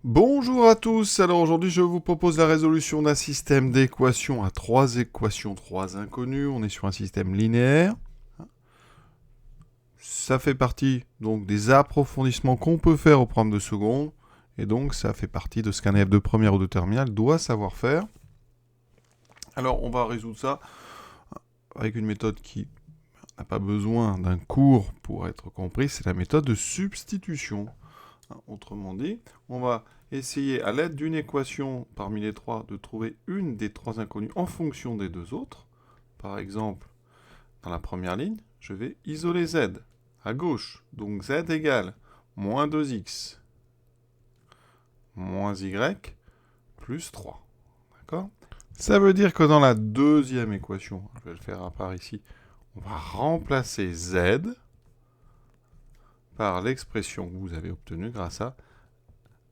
Bonjour à tous, alors aujourd'hui je vous propose la résolution d'un système d'équations à trois équations, trois inconnues. On est sur un système linéaire. Ça fait partie donc des approfondissements qu'on peut faire au programme de seconde. Et donc ça fait partie de ce qu'un élève de première ou de terminale doit savoir faire. Alors on va résoudre ça avec une méthode qui n'a pas besoin d'un cours pour être comprise, c'est la méthode de substitution. Autrement dit, on va essayer à l'aide d'une équation parmi les trois de trouver une des trois inconnues en fonction des deux autres. Par exemple, dans la première ligne, je vais isoler z à gauche. Donc z égale moins 2x moins y plus 3. D'accord ? Ça veut dire que dans la deuxième équation, je vais le faire à part ici, on va remplacer z par l'expression que vous avez obtenue grâce à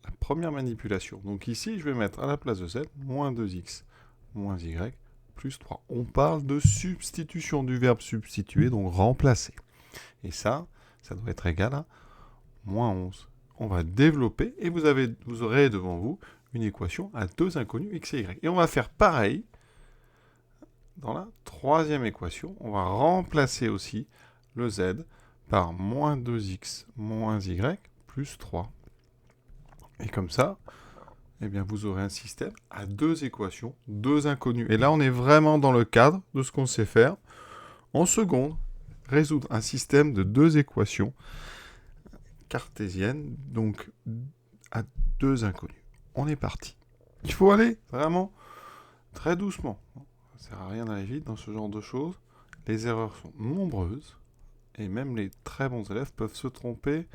la première manipulation. Donc ici, je vais mettre à la place de z, moins 2x, moins y, plus 3. On parle de substitution du verbe substituer, donc remplacer. Et ça doit être égal à moins 11. On va développer et vous aurez devant vous une équation à deux inconnus x et y. Et on va faire pareil dans la troisième équation. On va remplacer aussi le z par moins 2x moins y plus 3. Et comme ça, eh bien, vous aurez un système à deux équations, deux inconnues. Et là, on est vraiment dans le cadre de ce qu'on sait faire. En seconde, résoudre un système de deux équations cartésiennes, donc à deux inconnues. On est parti. Il faut aller vraiment très doucement. Ça ne sert à rien d'aller vite dans ce genre de choses. Les erreurs sont nombreuses. Et même les très bons élèves peuvent se tromper.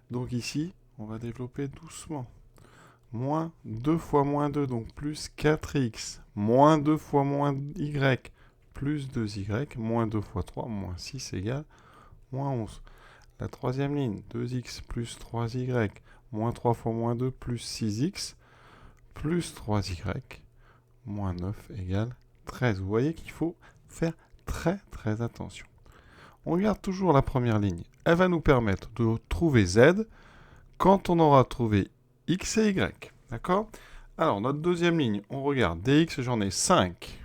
Donc ici, on va développer doucement. Moins 2 fois moins 2, donc plus 4x. Moins 2 fois moins y, plus 2y. Moins 2 fois 3, moins 6 égale moins 11. La troisième ligne, 2x plus 3y, moins 3 fois moins 2, plus 6x, plus 3y, moins 9 égale 13. Vous voyez qu'il faut faire très très attention. On regarde toujours la première ligne. Elle va nous permettre de trouver z quand on aura trouvé x et y. D'accord ? Alors, notre deuxième ligne, on regarde dx, j'en ai 5.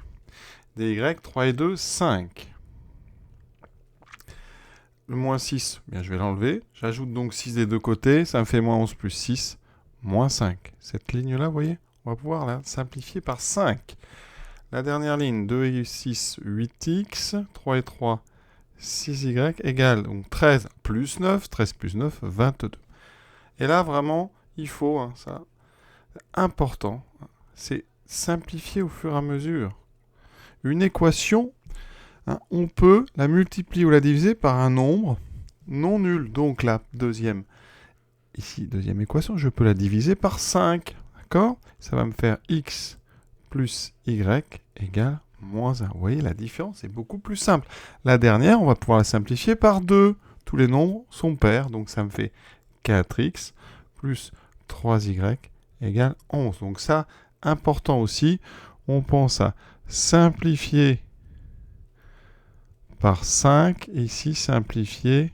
dy, 3 et 2, 5. Le moins 6, bien, je vais l'enlever. J'ajoute donc 6 des deux côtés. Ça me fait moins 11 plus 6, moins 5. Cette ligne-là, vous voyez, on va pouvoir la simplifier par 5. La dernière ligne, 2 et 6, 8x. 3 et 3, 6y égale donc 13 plus 9. 13 plus 9, 22. Et là, vraiment, il faut, ça, important, c'est simplifier au fur et à mesure. Une équation, on peut la multiplier ou la diviser par un nombre non nul. Donc la deuxième équation, je peux la diviser par 5. D'accord ? Ça va me faire x plus y égale moins 1. Vous voyez, la différence est beaucoup plus simple. La dernière, on va pouvoir la simplifier par 2. Tous les nombres sont pairs, donc ça me fait 4x plus 3y égale 11. Donc ça, important aussi, on pense à simplifier par 5, et ici simplifier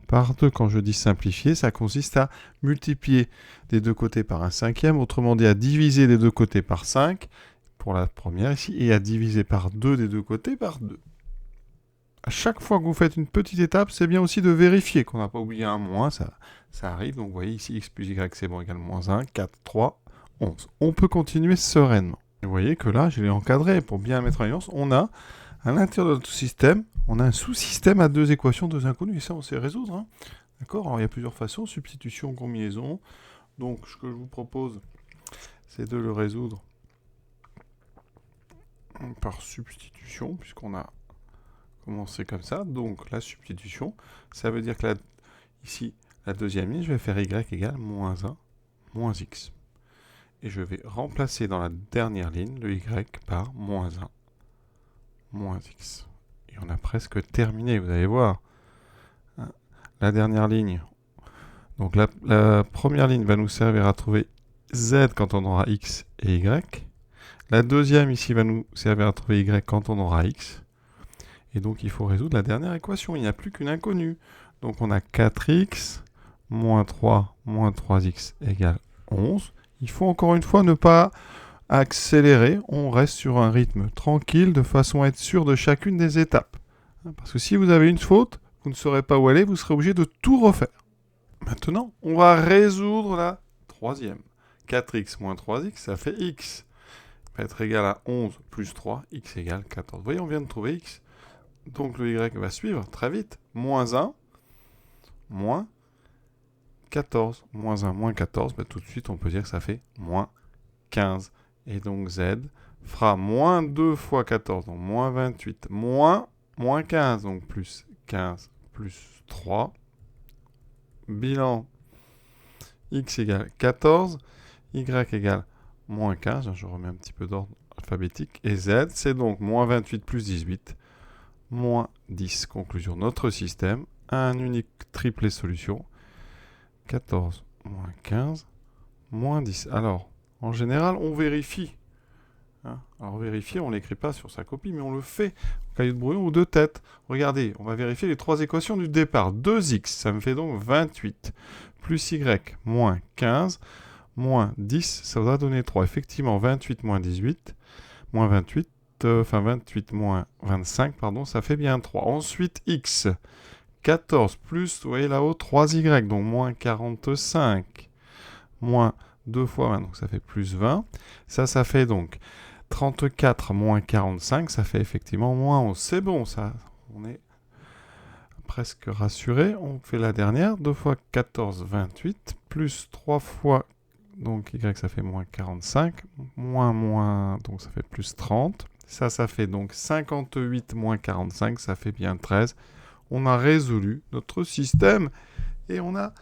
par 2. Quand je dis simplifier, ça consiste à multiplier des deux côtés par un cinquième, autrement dit à diviser des deux côtés par 5, pour la première ici, et à diviser par 2 des deux côtés par 2. À chaque fois que vous faites une petite étape, c'est bien aussi de vérifier qu'on n'a pas oublié un moins, ça arrive. Donc vous voyez ici, x plus y c'est bon égale moins 1, 4, 3, 11. On peut continuer sereinement. Vous voyez que là, je l'ai encadré pour bien mettre en évidence. On a, à l'intérieur de notre système, on a un sous-système à deux équations, deux inconnues, et ça, on sait résoudre. D'accord ? Alors, il y a plusieurs façons, substitution, combinaison. Donc, ce que je vous propose, c'est de le résoudre par substitution, puisqu'on a commencé comme ça. Donc, la substitution, ça veut dire que ici, la deuxième ligne, je vais faire y égale moins 1, moins x. Et je vais remplacer dans la dernière ligne le y par moins 1, moins x. Et on a presque terminé, vous allez voir. La dernière ligne, donc la première ligne va nous servir à trouver z quand on aura x et y. La deuxième ici va nous servir à trouver y quand on aura x. Et donc il faut résoudre la dernière équation, il n'y a plus qu'une inconnue. Donc on a 4x moins 3, moins 3x égale 11. Il faut encore une fois ne pas accélérer. On reste sur un rythme tranquille de façon à être sûr de chacune des étapes. Parce que si vous avez une faute, vous ne saurez pas où aller, vous serez obligé de tout refaire. Maintenant, on va résoudre la troisième. 4x moins 3x, ça fait x. Va être égal à 11 plus 3, x égale 14. Vous voyez, on vient de trouver x. Donc le y va suivre très vite. Moins 1, moins 14. Moins 1, moins 14, tout de suite, on peut dire que ça fait moins 15. Et donc z fera moins 2 fois 14, donc moins 28, moins 15, donc plus 15, plus 3. Bilan x égale 14, y égale moins 15, je remets un petit peu d'ordre alphabétique, et z, c'est donc moins 28 plus 18, moins 10. Conclusion, notre système a un unique triplet solution, 14 moins 15, moins 10. Alors, en général, on vérifie. Alors, vérifier, on ne l'écrit pas sur sa copie, mais on le fait au cahier de brouillon ou de tête. Regardez, on va vérifier les trois équations du départ. 2x, ça me fait donc 28, plus y, moins 15, moins 10, ça va donner 3. Effectivement, 28 moins 18, moins 28, 28 moins 25, pardon, ça fait bien 3. Ensuite, x, 14 plus, vous voyez là-haut, 3y, donc moins 45, moins 2 fois 20, donc ça fait plus 20. Ça fait donc 34 moins 45, ça fait effectivement moins 11. C'est bon, ça, on est presque rassuré. On fait la dernière, 2 fois 14, 28, plus 3 fois, donc y, ça fait moins 45, moins, donc ça fait plus 30. Ça fait donc 58 moins 45, ça fait bien 13. On a résolu notre système et on a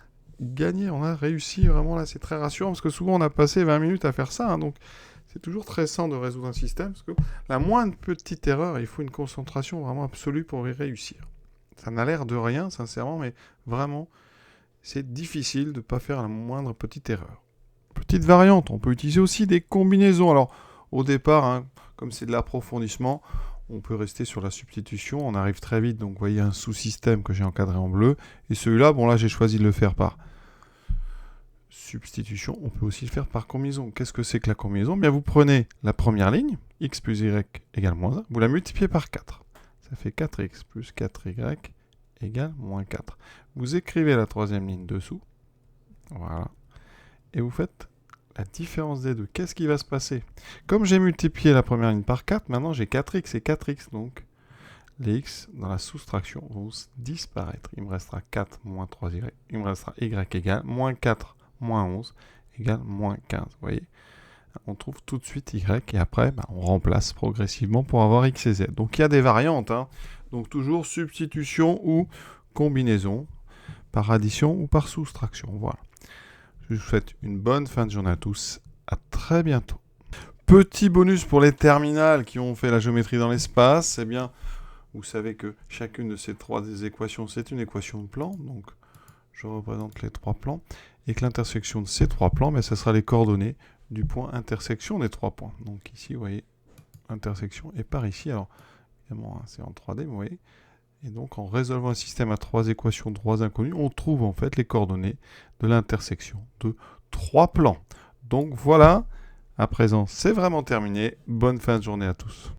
gagné, on a réussi. Vraiment, là, c'est très rassurant parce que souvent, on a passé 20 minutes à faire ça. Donc, c'est toujours très sain de résoudre un système parce que la moindre petite erreur, il faut une concentration vraiment absolue pour y réussir. Ça n'a l'air de rien, sincèrement, mais vraiment, c'est difficile de ne pas faire la moindre petite erreur. Petite variante, on peut utiliser aussi des combinaisons. Alors, au départ, comme c'est de l'approfondissement, on peut rester sur la substitution. On arrive très vite, donc vous voyez un sous-système que j'ai encadré en bleu. Et celui-là, bon là, j'ai choisi de le faire par substitution. On peut aussi le faire par combinaison. Qu'est-ce que c'est que la combinaison ? Bien, vous prenez la première ligne, x plus y égale moins 1, vous la multipliez par 4. Ça fait 4x plus 4y égale moins 4. Vous écrivez la troisième ligne dessous. Voilà. Et vous faites la différence des deux. Qu'est-ce qui va se passer ? Comme j'ai multiplié la première ligne par 4, maintenant j'ai 4x et 4x. Donc, les x dans la soustraction vont disparaître. Il me restera 4 moins 3y. Il me restera y égale moins 4 moins 11 égale moins 15. Vous voyez ? On trouve tout de suite y et après, on remplace progressivement pour avoir x et z. Donc, il y a des variantes. Donc, toujours substitution ou combinaison par addition ou par soustraction. Voilà. Je vous souhaite une bonne fin de journée à tous. À très bientôt. Petit bonus pour les terminales qui ont fait la géométrie dans l'espace. Eh bien, vous savez que chacune de ces trois équations, c'est une équation de plan. Donc, je représente les trois plans. Et que l'intersection de ces trois plans, ce sera les coordonnées du point intersection des trois points. Donc ici, vous voyez, intersection. Et par ici, alors, évidemment, c'est en 3D, vous voyez. Et donc, en résolvant un système à trois équations de droits inconnus, on trouve en fait les coordonnées de l'intersection de trois plans. Donc voilà, à présent, c'est vraiment terminé. Bonne fin de journée à tous.